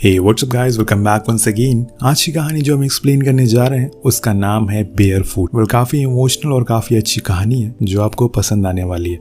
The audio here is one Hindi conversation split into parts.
हे what's up guys, welcome back once again. आज की कहानी जो हम एक्सप्लेन करने जा रहे हैं उसका नाम है बेयरफुट। वो काफ़ी इमोशनल और काफ़ी अच्छी कहानी है जो आपको पसंद आने वाली है।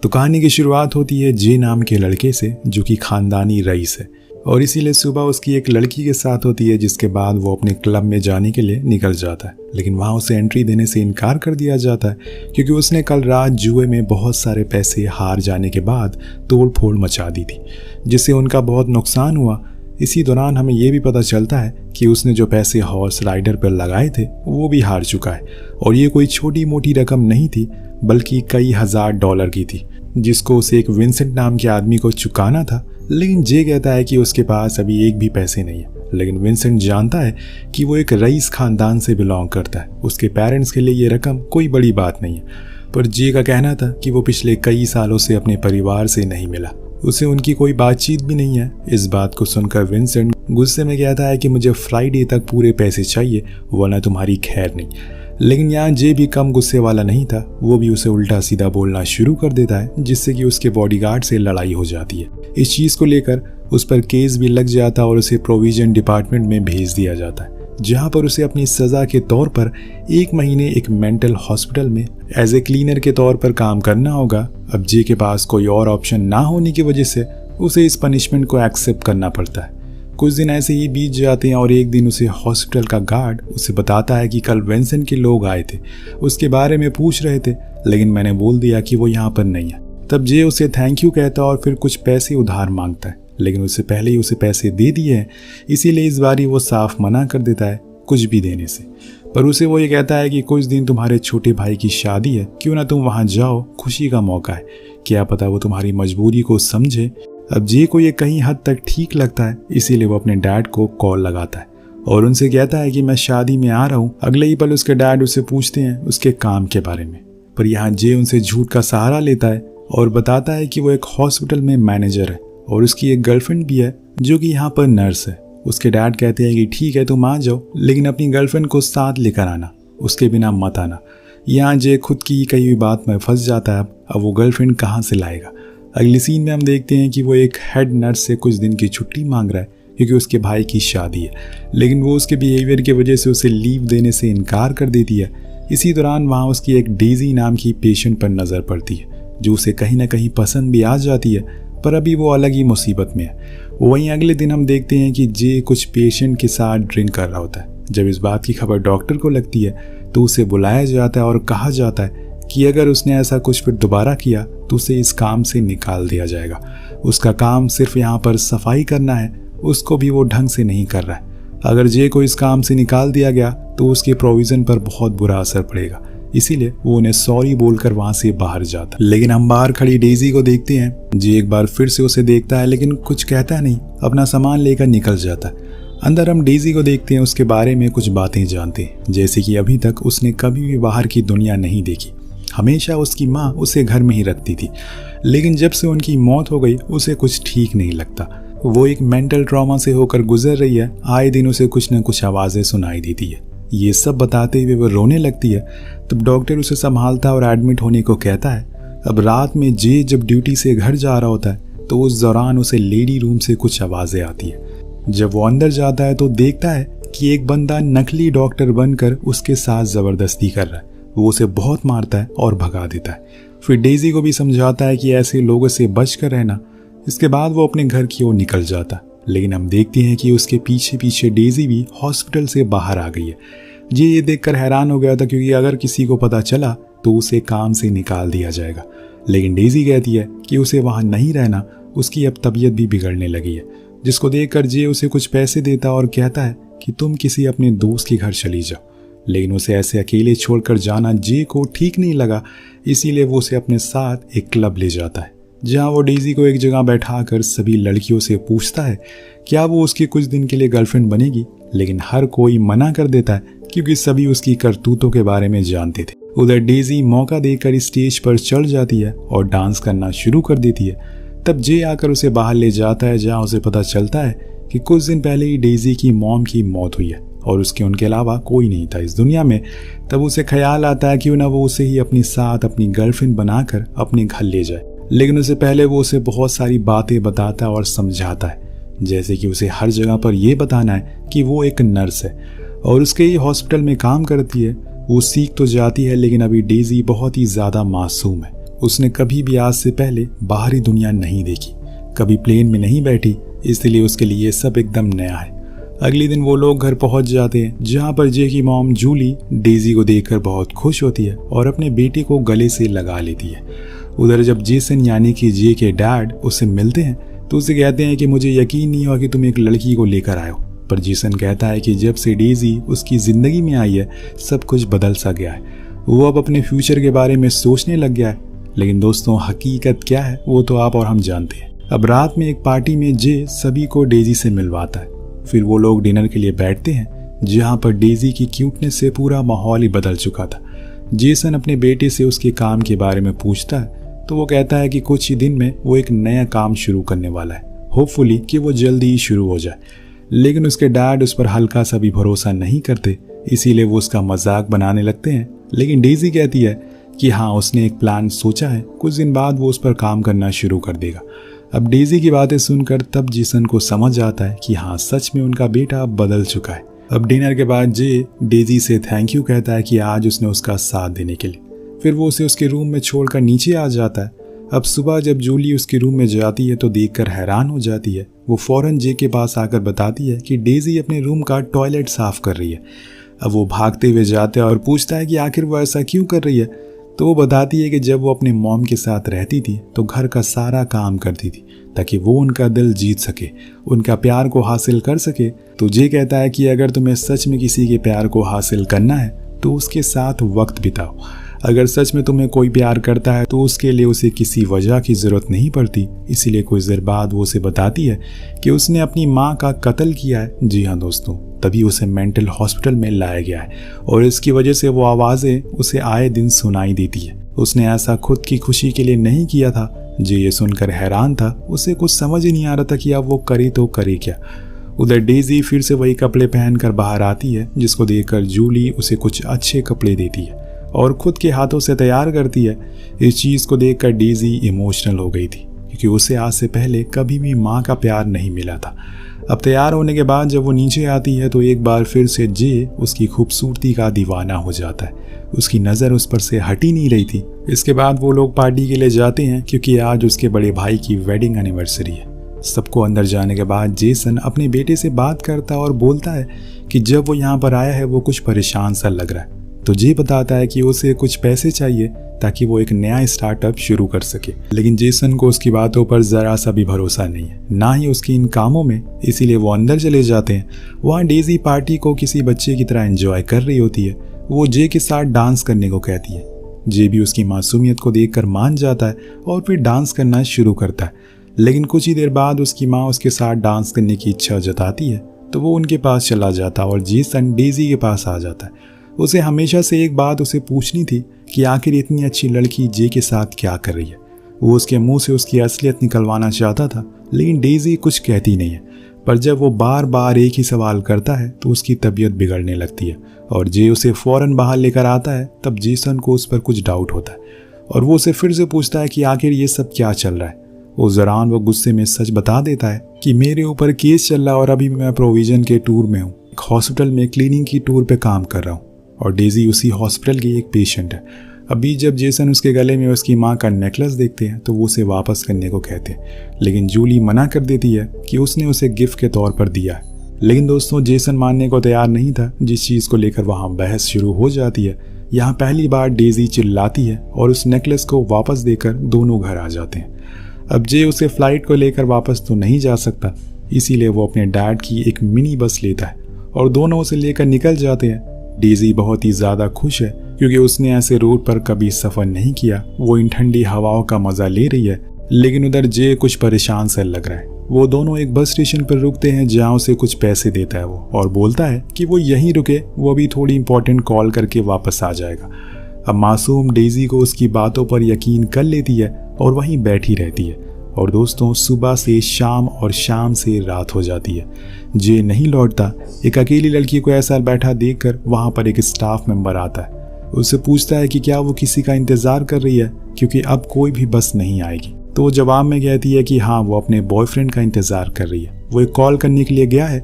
तो कहानी की शुरुआत होती है जे नाम के लड़के से जो कि खानदानी रईस है, और इसीलिए सुबह उसकी एक लड़की के साथ होती है, जिसके बाद वो अपने क्लब में जाने के लिए निकल जाता है। लेकिन वहाँ उसे एंट्री देने से इनकार कर दिया जाता है क्योंकि उसने कल रात जुए में बहुत सारे पैसे हार जाने के बाद तोड़ फोड़ मचा दी थी, जिससे उनका बहुत नुकसान हुआ। इसी दौरान हमें यह भी पता चलता है कि उसने जो पैसे हॉर्स राइडर पर लगाए थे वो भी हार चुका है, और ये कोई छोटी मोटी रकम नहीं थी बल्कि कई $1000 की थी, जिसको उसे एक विंसेंट नाम के आदमी को चुकाना था। लेकिन जे कहता है कि उसके पास अभी एक भी पैसे नहीं है। लेकिन विंसेंट जानता है कि वो एक रईस खानदान से बिलोंग करता है, उसके पेरेंट्स के लिए ये रकम कोई बड़ी बात नहीं है। पर जे का कहना था कि वो पिछले कई सालों से अपने परिवार से नहीं मिला, उसे उनकी कोई बातचीत भी नहीं है। इस बात को सुनकर विंसेंट गुस्से में कहता है कि मुझे फ्राइडे तक पूरे पैसे चाहिए वरना तुम्हारी खैर नहीं। लेकिन यहाँ जे भी कम गुस्से वाला नहीं था, वो भी उसे उल्टा सीधा बोलना शुरू कर देता है, जिससे कि उसके बॉडीगार्ड से लड़ाई हो जाती है। इस चीज़ को लेकर उस पर केस भी लग जाता और उसे प्रोविजन डिपार्टमेंट में भेज दिया जाता है, जहाँ पर उसे अपनी सज़ा के तौर पर 1 महीने एक मेंटल हॉस्पिटल में एज ए क्लीनर के तौर पर काम करना होगा। अब जे के पास कोई और ऑप्शन ना होने की वजह से उसे इस पनिशमेंट को एक्सेप्ट करना पड़ता है। कुछ दिन ऐसे ही बीत जाते हैं और एक दिन उसे हॉस्पिटल का गार्ड उसे बताता है कि कल विंसेंट के लोग आए थे, उसके बारे में पूछ रहे थे, लेकिन मैंने बोल दिया कि वो यहाँ पर नहीं है। तब जे उसे थैंक यू कहता और फिर कुछ पैसे उधार मांगता है, लेकिन उससे पहले ही उसे पैसे दे दिए हैं, इसीलिए इस बारी वो साफ मना कर देता है कुछ भी देने से। पर उसे वो ये कहता है कि कुछ दिन तुम्हारे छोटे भाई की शादी है, क्यों ना तुम वहाँ जाओ, खुशी का मौका है, क्या पता वो तुम्हारी मजबूरी को समझे। अब जे को ये कहीं हद तक ठीक लगता है, इसीलिए वो अपने डैड को कॉल लगाता है और उनसे कहता है कि मैं शादी में आ रहा हूँ। अगले ही पल उसके डैड उससे पूछते हैं उसके काम के बारे में, पर यहाँ जे उनसे झूठ का सहारा लेता है और बताता है कि वो एक हॉस्पिटल में मैनेजर है और उसकी एक गर्लफ्रेंड भी है जो कि यहाँ पर नर्स है। उसके डैड कहते हैं कि ठीक है तुम आ जाओ, लेकिन अपनी गर्लफ्रेंड को साथ लेकर आना, उसके बिना मत आना। यहाँ जे खुद की कई हुई बात में फंस जाता है। अब वो गर्लफ्रेंड कहाँ से लाएगा। अगली सीन में हम देखते हैं कि वो एक हेड नर्स से कुछ दिन की छुट्टी मांग रहा है क्योंकि उसके भाई की शादी है, लेकिन वो उसके बिहेवियर की वजह से उसे लीव देने से इनकार कर देती है। इसी दौरान वहाँ उसकी एक डेजी नाम की पेशेंट पर नज़र पड़ती है जो उसे कहीं ना कहीं पसंद भी आ जाती है, पर अभी वो अलग ही मुसीबत में है। वहीं अगले दिन हम देखते हैं कि जे कुछ पेशेंट के साथ ड्रिंक कर रहा होता है। जब इस बात की खबर डॉक्टर को लगती है तो उसे बुलाया जाता है और कहा जाता है कि अगर उसने ऐसा कुछ फिर दोबारा किया तो उसे इस काम से निकाल दिया जाएगा। उसका काम सिर्फ यहाँ पर सफाई करना है, उसको भी वो ढंग से नहीं कर रहा है। अगर जे को इस काम से निकाल दिया गया तो उसके प्रोविज़न पर बहुत बुरा असर पड़ेगा, इसीलिए वो उन्हें सॉरी बोलकर वहाँ से बाहर जाता है। लेकिन हम बाहर खड़ी डेजी को देखते हैं। जे एक बार फिर से उसे देखता है लेकिन कुछ कहता नहीं, अपना सामान लेकर निकल जाता है। अंदर हम डेजी को देखते हैं, उसके बारे में कुछ बातें जानते हैं, जैसे कि अभी तक उसने कभी भी बाहर की दुनिया नहीं देखी। हमेशा उसकी माँ उसे घर में ही रखती थी, लेकिन जब से उनकी मौत हो गई उसे कुछ ठीक नहीं लगता। वो एक मेंटल ट्रॉमा से होकर गुजर रही है। आए दिन उसे कुछ न कुछ आवाज़ें सुनाई देती है। ये सब बताते हुए वो रोने लगती है। तब डॉक्टर उसे संभालता और एडमिट होने को कहता है। अब रात में जे जब ड्यूटी से घर जा रहा होता है तो उस दौरान उसे लेडी रूम से कुछ आवाज़ें आती है। जब वो अंदर जाता है तो देखता है कि एक बंदा नकली डॉक्टर बनकर उसके साथ ज़बरदस्ती कर रहा है। वो उसे बहुत मारता है और भगा देता है। फिर डेजी को भी समझाता है कि ऐसे लोगों से बच कर रहना। इसके बाद वो अपने घर की ओर निकल जाता है, लेकिन हम देखते हैं कि उसके पीछे पीछे डेजी भी हॉस्पिटल से बाहर आ गई है। ये देखकर हैरान हो गया था क्योंकि अगर किसी को पता चला तो उसे काम से निकाल दिया जाएगा। लेकिन डेजी कहती है कि उसे वहाँ नहीं रहना, उसकी अब तबीयत भी बिगड़ने लगी है, जिसको देखकर जे उसे कुछ पैसे देता और कहता है कि तुम किसी अपने दोस्त के घर चली जाओ। लेकिन उसे ऐसे अकेले छोड़कर जाना जे को ठीक नहीं लगा, इसीलिए वो उसे अपने साथ एक क्लब ले जाता है, जहाँ वो डेजी को एक जगह बैठाकर सभी लड़कियों से पूछता है क्या वो उसकी कुछ दिन के लिए गर्लफ्रेंड बनेगी। लेकिन हर कोई मना कर देता है क्योंकि सभी उसकी करतूतों के बारे में जानते थे। उधर डेजी मौका देकर स्टेज पर चढ़ जाती है और डांस करना शुरू कर देती है। तब जे आकर उसे बाहर ले जाता है, जहाँ उसे पता चलता है कि कुछ दिन पहले ही डेजी की मॉम की मौत हुई है और उसके उनके अलावा कोई नहीं था इस दुनिया में। तब उसे ख्याल आता है क्यों ना वो उसे ही अपनी साथ अपनी गर्लफ्रेंड बनाकर अपने घर ले जाए, लेकिन उससे पहले वो उसे बहुत सारी बातें बताता और समझाता है, जैसे कि उसे हर जगह पर यह बताना है कि वो एक नर्स है और उसके ही हॉस्पिटल में काम करती है। वो सीख तो जाती है, लेकिन अभी डेजी बहुत ही ज़्यादा मासूम है। उसने कभी भी आज से पहले बाहरी दुनिया नहीं देखी, कभी प्लेन में नहीं बैठी, इसलिए उसके लिए सब एकदम नया है। अगले दिन वो लोग घर पहुंच जाते हैं, जहां पर जे की मॉम जूली डेजी को देखकर बहुत खुश होती है और अपने बेटे को गले से लगा लेती है। उधर जब जेसन यानी कि जे के डैड उससे मिलते हैं तो उसे कहते हैं कि मुझे यकीन नहीं हुआ कि तुम एक लड़की को लेकर आए हो। पर जेसन कहता है कि जब से डेजी उसकी जिंदगी में आई है सब कुछ बदल सा गया है। वो अब अपने फ्यूचर के बारे में सोचने लग गया है। लेकिन दोस्तों, हकीकत क्या है वो तो आप और हम जानते हैं। अब रात में एक पार्टी में जे सभी को डेजी से मिलवाता है। फिर वो लोग डिनर के लिए बैठते हैं, जहां पर डेजी की क्यूटनेस से पूरा माहौल ही बदल चुका था। जेसन अपने बेटे से उसके काम के बारे में पूछता है तो वो कहता है कि कुछ ही दिन में वो एक नया काम शुरू करने वाला है, होपफुली कि वो जल्दी ही शुरू हो जाए। लेकिन उसके डैड उस पर हल्का सा भी भरोसा नहीं करते, इसीलिए वो उसका मजाक बनाने लगते हैं। लेकिन डेजी कहती है कि हाँ, उसने एक प्लान सोचा है, कुछ दिन बाद वो उस पर काम करना शुरू कर देगा। अब डेजी की बातें सुनकर तब जेसन को समझ आता है कि हाँ, सच में उनका बेटा बदल चुका है। अब डिनर के बाद जे डेजी से थैंक यू कहता है कि आज उसने उसका साथ देने के लिए। फिर वो उसे उसके रूम में छोड़कर नीचे आ जाता है। अब सुबह जब जूली उसके रूम में जाती है तो देखकर हैरान हो जाती है। वो फौरन जे के पास आकर बताती है कि डेजी अपने रूम का टॉयलेट साफ कर रही है। अब वो भागते हुए जाते हैं और पूछता है कि आखिर वो ऐसा क्यों कर रही है। तो वो बताती है कि जब वो अपने मॉम के साथ रहती थी तो घर का सारा काम करती थी ताकि वो उनका दिल जीत सके, उनका प्यार को हासिल कर सके। तो जे कहता है कि अगर तुम्हें सच में किसी के प्यार को हासिल करना है तो उसके साथ वक्त बिताओ। अगर सच में तुम्हें कोई प्यार करता है तो उसके लिए उसे किसी वजह की ज़रूरत नहीं पड़ती। इसीलिए कुछ देर बाद वो उसे बताती है कि उसने अपनी माँ का कत्ल किया है। जी हाँ दोस्तों, तभी उसे मेंटल हॉस्पिटल में लाया गया है और इसकी वजह से वो आवाज़ें उसे आए दिन सुनाई देती है। उसने ऐसा खुद की खुशी के लिए नहीं किया था। जे ये सुनकर हैरान था, उसे कुछ समझ ही नहीं आ रहा था कि अब वो करे तो करे क्या। उधर डेजी फिर से वही कपड़े पहनकर बाहर आती है, जिसको देखकर जूली उसे कुछ अच्छे कपड़े देती है और खुद के हाथों से तैयार करती है। इस चीज़ को देखकर डेजी इमोशनल हो गई थी, क्योंकि उसे आज से पहले कभी भी माँ का प्यार नहीं मिला था। अब तैयार होने के बाद जब वो नीचे आती है तो एक बार फिर से जे उसकी खूबसूरती का दीवाना हो जाता है। उसकी नज़र उस पर से हट ही नहीं रही थी। इसके बाद वो लोग पार्टी के लिए जाते हैं, क्योंकि आज उसके बड़े भाई की वेडिंग एनिवर्सरी है। सबको अंदर जाने के बाद जेसन अपने बेटे से बात करता और बोलता है कि जब वो यहाँ पर आया है वो कुछ परेशान सा लग रहा है। तो जे बताता है कि उसे कुछ पैसे चाहिए ताकि वो एक नया स्टार्टअप शुरू कर सके। लेकिन जेसन को उसकी बातों पर ज़रा सा भी भरोसा नहीं है, ना ही उसकी इन कामों में। इसीलिए वो अंदर चले जाते हैं। वहाँ डेजी पार्टी को किसी बच्चे की तरह एंजॉय कर रही होती है। वो जे के साथ डांस करने को कहती है। जे भी उसकी मासूमियत को देखकर मान जाता है और फिर डांस करना शुरू करता है। लेकिन कुछ ही देर बाद उसकी माँ उसके साथ डांस करने की इच्छा जताती है, तो वो उनके पास चला जाता और जेसन डेजी के पास आ जाता है। उसे हमेशा से एक बात उसे पूछनी थी कि आखिर इतनी अच्छी लड़की जे के साथ क्या कर रही है। वो उसके मुंह से उसकी असलियत निकलवाना चाहता था, लेकिन डेजी कुछ कहती नहीं है। पर जब वो बार बार एक ही सवाल करता है तो उसकी तबीयत बिगड़ने लगती है और जे उसे फौरन बाहर लेकर आता है। तब जेसन को उस पर कुछ डाउट होता है और वो उसे फिर से पूछता है कि आखिर ये सब क्या चल रहा है। उस दौरान वो गुस्से में सच बता देता है कि मेरे ऊपर केस चल रहा है और अभी मैं प्रोविजन के टूर में हूँ, एक हॉस्पिटल में क्लीनिंग की टूर पे काम कर रहा हूँ और डेजी उसी हॉस्पिटल की एक पेशेंट है। अभी जब जेसन उसके गले में उसकी माँ का नेकलेस देखते हैं तो वो उसे वापस करने को कहते हैं, लेकिन जूली मना कर देती है कि उसने उसे गिफ्ट के तौर पर दिया है। लेकिन दोस्तों, जेसन मानने को तैयार नहीं था, जिस चीज़ को लेकर वहाँ बहस शुरू हो जाती है। यहाँ पहली बार डेजी चिल्लाती है और उस नेकलेस को वापस देकर दोनों घर आ जाते हैं। अब जे उसे फ्लाइट को लेकर वापस तो नहीं जा सकता, इसीलिए वो अपने डैड की एक मिनी बस लेता है और दोनों उसे लेकर निकल जाते हैं। डेजी बहुत ही ज़्यादा खुश है क्योंकि उसने ऐसे रूट पर कभी सफ़र नहीं किया। वो इन ठंडी हवाओं का मज़ा ले रही है। लेकिन उधर जे कुछ परेशान सा लग रहा है। वो दोनों एक बस स्टेशन पर रुकते हैं, जहाँ उसे कुछ पैसे देता है वो और बोलता है कि वो यहीं रुके, वो अभी थोड़ी इंपॉर्टेंट कॉल करके वापस आ जाएगा। अब मासूम डेजी को उसकी बातों पर यकीन कर लेती है और वहीं बैठी रहती है। और दोस्तों, सुबह से शाम और शाम से रात हो जाती है। जे नहीं लौटता। एक अकेली लड़की को ऐसा बैठा देखकर वहाँ पर एक स्टाफ मेंबर आता है। उससे पूछता है कि क्या वो किसी का इंतज़ार कर रही है, क्योंकि अब कोई भी बस नहीं आएगी। तो वो जवाब में कहती है कि हाँ, वो अपने बॉयफ्रेंड का इंतज़ार कर रही है। वो एक कॉल करने के लिए गया है,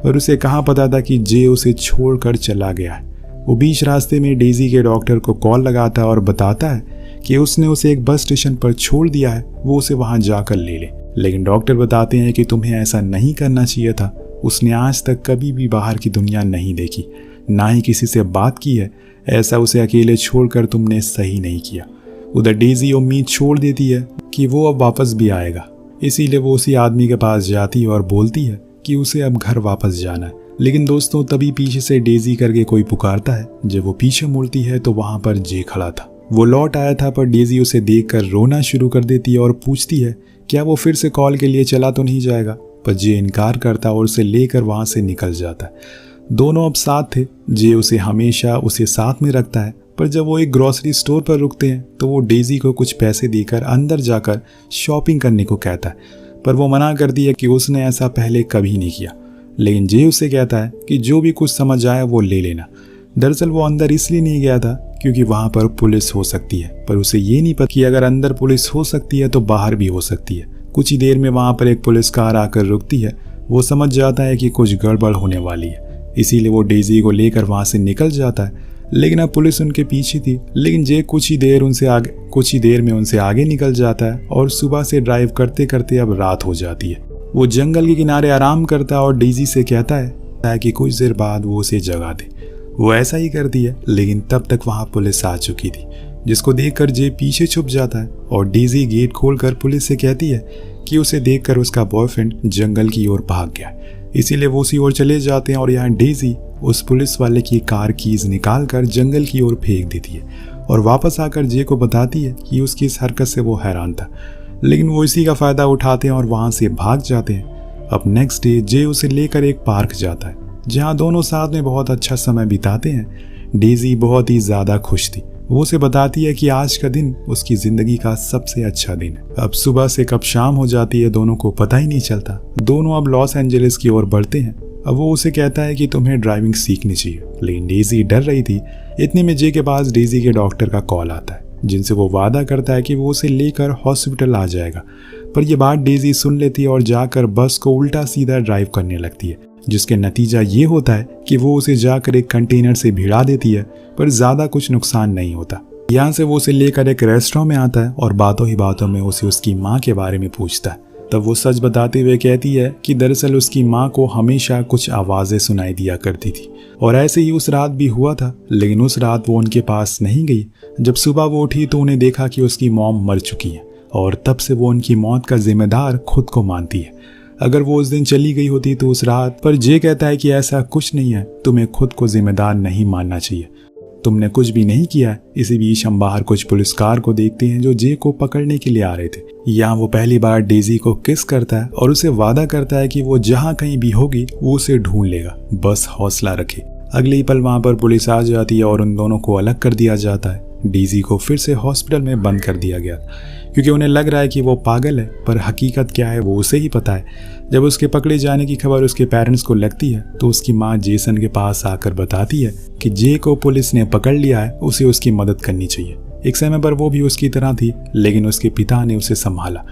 पर उसे कहाँ पता था कि जे उसे छोड़कर चला गया है। वो बीच रास्ते में डेजी के डॉक्टर को कॉल लगाता है और बताता है कि उसने उसे एक बस स्टेशन पर छोड़ दिया है, वो उसे वहां जाकर ले ले। लेकिन डॉक्टर बताते हैं कि तुम्हें ऐसा नहीं करना चाहिए था। उसने आज तक कभी भी बाहर की दुनिया नहीं देखी, ना ही किसी से बात की है। ऐसा उसे अकेले छोड़कर तुमने सही नहीं किया। उधर डेजी उम्मीद छोड़ देती है कि वो अब वापस भी आएगा, इसीलिए वो उसी आदमी के पास जाती है और बोलती है कि उसे अब घर वापस जाना है। लेकिन दोस्तों तभी पीछे से डेजी करके कोई पुकारता है। जब वो पीछे मुड़ती है तो वहां पर जे खड़ा था। वो लौट आया था, पर डेजी उसे देखकर रोना शुरू कर देती है और पूछती है क्या वो फिर से कॉल के लिए चला तो नहीं जाएगा। पर जे इनकार करता और उसे लेकर वहां से निकल जाता है। दोनों अब साथ थे। जे उसे हमेशा उसे साथ में रखता है, पर जब वो एक ग्रोसरी स्टोर पर रुकते हैं तो वो डेजी को कुछ पैसे देकर अंदर जाकर शॉपिंग करने को कहता है, पर वो मना करती है कि उसने ऐसा पहले कभी नहीं किया। लेकिन जे उससे कहता है कि जो भी कुछ समझ आए वो ले लेना। दरअसल वो अंदर इसलिए नहीं गया था क्योंकि वहां पर पुलिस हो सकती है, पर उसे ये नहीं पता कि अगर अंदर पुलिस हो सकती है तो बाहर भी हो सकती है। कुछ ही देर में वहां पर एक पुलिस कार आकर रुकती है। वो समझ जाता है कि कुछ गड़बड़ होने वाली है, इसीलिए वो डेजी को लेकर वहां से निकल जाता है। लेकिन अब पुलिस उनके पीछे थी। लेकिन जे कुछ ही देर में उनसे आगे निकल जाता है और सुबह से ड्राइव करते करते अब रात हो जाती है। वो जंगल के किनारे आराम करता है और डेजी से कहता है कि कुछ देर बाद वो उसे जगा दे। वो ऐसा ही करती है, लेकिन तब तक वहां पुलिस आ चुकी थी, जिसको देखकर जे पीछे छुप जाता है और डेजी गेट खोलकर पुलिस से कहती है कि उसे देखकर उसका बॉयफ्रेंड जंगल की ओर भाग गया। इसीलिए वो उसी ओर चले जाते हैं और यहाँ डेजी उस पुलिस वाले की कार कीज निकालकर जंगल की ओर फेंक देती है और वापस आकर जे को बताती है कि उसकी इस हरकत से वो हैरान था। लेकिन वो इसी का फायदा उठाते हैं और वहां से भाग जाते हैं। अब नेक्स्ट डे जे उसे लेकर एक पार्क जाता है, जहां दोनों साथ में बहुत अच्छा समय बिताते हैं। डेजी बहुत ही ज्यादा खुश थी। वो उसे बताती है कि आज का दिन उसकी जिंदगी का सबसे अच्छा दिन है। अब सुबह से कब शाम हो जाती है दोनों को पता ही नहीं चलता। दोनों अब लॉस एंजलिस की ओर बढ़ते हैं। अब वो उसे कहता है कि तुम्हें ड्राइविंग सीखनी चाहिए, लेकिन डेजी डर रही थी। इतने में जे के पास डेजी के डॉक्टर का कॉल आता है, जिनसे वो वादा करता है कि वो उसे लेकर हॉस्पिटल आ जाएगा। पर यह बात डेजी सुन लेती है और जाकर बस को उल्टा सीधा ड्राइव करने लगती है, जिसके नतीजा ये होता है कि वो उसे जाकर एक कंटेनर से भिड़ा देती है, पर ज्यादा कुछ नुकसान नहीं होता। यहाँ से वो उसे लेकर एक रेस्टोरेंट में आता है और बातों ही बातों में उसे उसकी माँ के बारे में पूछता है। तब वो सच बताते हुए कहती है कि दरअसल उसकी माँ को हमेशा कुछ आवाजें सुनाई दिया करती थी और ऐसे ही उस रात भी हुआ था। लेकिन उस रात वो उनके पास नहीं गई। जब सुबह वो उठी तो उन्हें देखा कि उसकी मॉम मर चुकी है और तब से वो उनकी मौत का जिम्मेदार खुद को मानती है। अगर वो उस दिन चली गई होती तो उस रात, पर जे कहता है कि ऐसा कुछ नहीं है, तुम्हें खुद को जिम्मेदार नहीं मानना चाहिए, तुमने कुछ भी नहीं किया। इसी बीच हम बाहर कुछ पुलिसकार को देखते हैं जो जे को पकड़ने के लिए आ रहे थे। यहाँ वो पहली बार डेजी को किस करता है और उसे वादा करता है कि वो जहाँ कहीं भी होगी वो उसे ढूंढ लेगा, बस हौसला रखे। अगले ही पल वहां पर पुलिस आ जाती है और उन दोनों को अलग कर दिया जाता है। डेजी को फिर से हॉस्पिटल में बंद कर दिया गया क्योंकि उन्हें लग रहा है कि वो पागल है, पर हकीकत क्या है वो उसे ही पता है। जब उसके पकड़े जाने की खबर उसके पेरेंट्स को लगती है तो उसकी माँ जेसन के पास आकर बताती है कि जे को पुलिस ने पकड़ लिया है, उसे उसकी मदद करनी चाहिए। एक समय पर वो भी उसकी तरह थी, लेकिन उसके पिता ने उसे संभाला।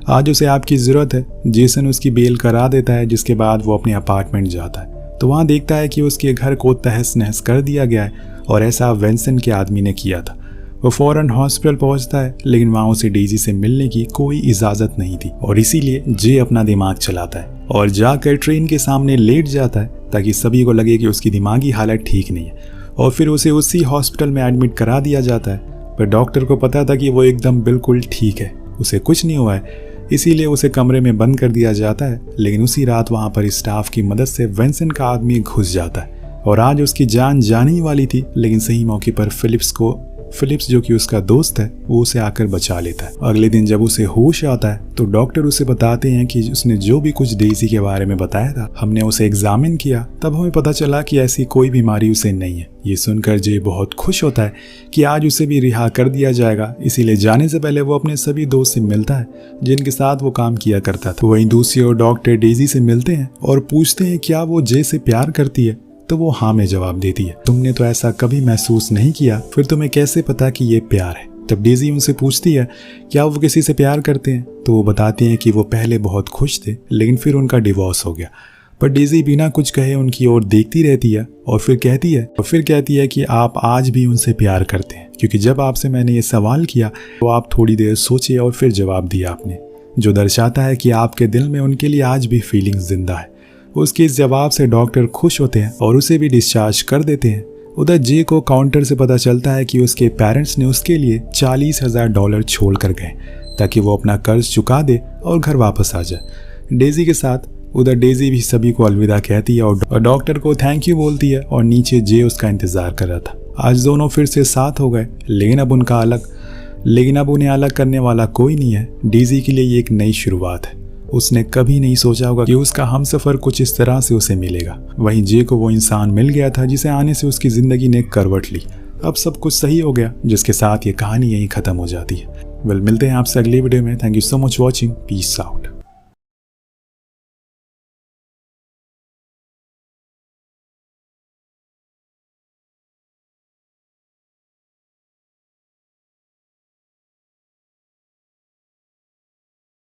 आज उसे आपकी जरूरत है। जेसन उसकी बेल करा देता है, जिसके बाद वो अपने अपार्टमेंट जाता है तो वहाँ देखता है कि उसके घर को तहस नहस कर दिया गया है और ऐसा वेंसन के आदमी ने किया था। वो फौरन हॉस्पिटल पहुंचता है, लेकिन वहां उसे डेजी से मिलने की कोई इजाजत नहीं थी और इसीलिए जे अपना दिमाग चलाता है और जाकर ट्रेन के सामने लेट जाता है ताकि सभी को लगे कि उसकी दिमागी हालत ठीक नहीं है। और फिर उसे उसी हॉस्पिटल में एडमिट करा दिया जाता है, पर डॉक्टर को पता था कि वो एकदम बिल्कुल ठीक है, उसे कुछ नहीं हुआ है, इसीलिए उसे कमरे में बंद कर दिया जाता है। लेकिन उसी रात वहां पर स्टाफ की मदद से वेंसन का आदमी घुस जाता है और आज उसकी जान जाने ही वाली थी, लेकिन सही मौके पर फिलिप्स जो कि उसका दोस्त है वो उसे आकर बचा लेता है। अगले दिन जब उसे होश आता है तो डॉक्टर उसे बताते हैं कि उसने जो भी कुछ डेजी के बारे में बताया था, हमने उसे एग्जामिन किया, तब हमें पता चला कि ऐसी कोई बीमारी उसे नहीं है। ये सुनकर जे बहुत खुश होता है कि आज उसे भी रिहा कर दिया जाएगा। इसीलिए जाने से पहले वो अपने सभी दोस्त से मिलता है जिनके साथ वो काम किया करता था। वहीं दूसरी ओर डॉक्टर डेजी से मिलते हैं और पूछते हैं क्या वो जे से प्यार करती है, तो वो हाँ में जवाब देती है। तुमने तो ऐसा कभी महसूस नहीं किया, फिर तुम्हें कैसे पता कि ये प्यार है। तब डेजी उनसे पूछती है क्या वो किसी से प्यार करते हैं, तो वो बताते हैं कि वो पहले बहुत खुश थे लेकिन फिर उनका डिवोर्स हो गया। पर डेजी बिना कुछ कहे उनकी ओर देखती रहती है और फिर कहती है कि आप आज भी उनसे प्यार करते हैं, क्योंकि जब आपसे मैंने ये सवाल किया तो आप थोड़ी देर सोचे और फिर जवाब दिया आपने, जो दर्शाता है कि आपके दिल में उनके लिए आज भी फीलिंग्स जिंदा है। उसके इस जवाब से डॉक्टर खुश होते हैं और उसे भी डिस्चार्ज कर देते हैं। उधर जे को काउंटर से पता चलता है कि उसके पेरेंट्स ने उसके लिए $40,000 छोड़ कर गए ताकि वो अपना कर्ज चुका दे और घर वापस आ जाए डेजी के साथ। उधर डेजी भी सभी को अलविदा कहती है और डॉक्टर को थैंक यू बोलती है और नीचे जे उसका इंतजार कर रहा था। आज दोनों फिर से साथ हो गए, लेकिन अब उन्हें अलग करने वाला कोई नहीं है। डेजी के लिए ये एक नई शुरुआत है। उसने कभी नहीं सोचा होगा कि उसका हमसफर कुछ इस तरह से उसे मिलेगा। वहीं जे को वो इंसान मिल गया था जिसे आने से उसकी जिंदगी ने करवट ली। अब सब कुछ सही हो गया, जिसके साथ ये कहानी यहीं खत्म हो जाती है। मिलते हैं आपसे अगली वीडियो में। Thank you so much watching. Peace out.